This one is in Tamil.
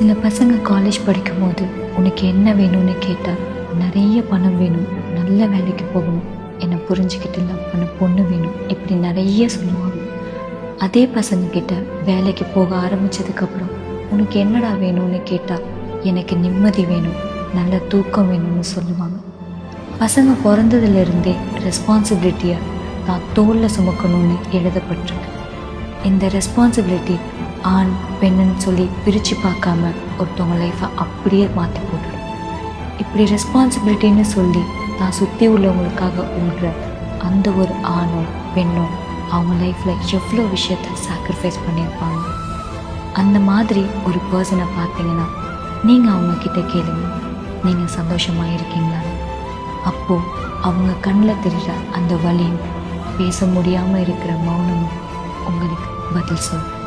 சில பசங்க காலேஜ் படிக்கும்போது உனக்கு என்ன வேணும்னு கேட்டால் நிறைய பணம் வேணும், நல்ல வேலைக்கு போகணும், என்னை புரிஞ்சுக்கிட்டு லவ் பண்ண பொண்ணு வேணும், இப்படி நிறைய சொல்லுவாங்க. அதே பசங்கக்கிட்ட வேலைக்கு போக ஆரம்பித்ததுக்கப்புறம் உனக்கு என்னடா வேணும்னு கேட்டால் எனக்கு நிம்மதி வேணும், நல்ல தூக்கம் வேணும்னு சொல்லுவாங்க. பசங்க பிறந்ததுலேருந்தே ரெஸ்பான்சிபிலிட்டியை தான் தோளில் சுமக்கணும்னு எழுதப்பட்டிருக்கு. இந்த ரெஸ்பான்சிபிலிட்டி ஆண் பெண்ணுன்னு சொல்லி பிரித்து பார்க்காம ஒருத்தவங்க லைஃப்பை அப்படியே மாற்றி போட்டுடும். இப்படி ரெஸ்பான்சிபிலிட்டின்னு சொல்லி தான் சுற்றி உள்ளவங்களுக்காக ஓடுற அந்த ஒரு ஆணோ பெண்ணோ அவங்க லைஃப்பில் எவ்வளோ விஷயத்தை சாக்ரிஃபைஸ் பண்ணியிருப்பாங்க. அந்த மாதிரி ஒரு பர்சனை பார்த்தீங்கன்னா நீங்கள் அவங்கக்கிட்ட கேளுங்க, நீங்கள் சந்தோஷமாக இருக்கீங்களா? அப்போது அவங்க கண்ணில் தெரிகிற அந்த வலியும் பேச முடியாமல் இருக்கிற மௌனமும் உங்களுக்கு பதில் சொல்லும்.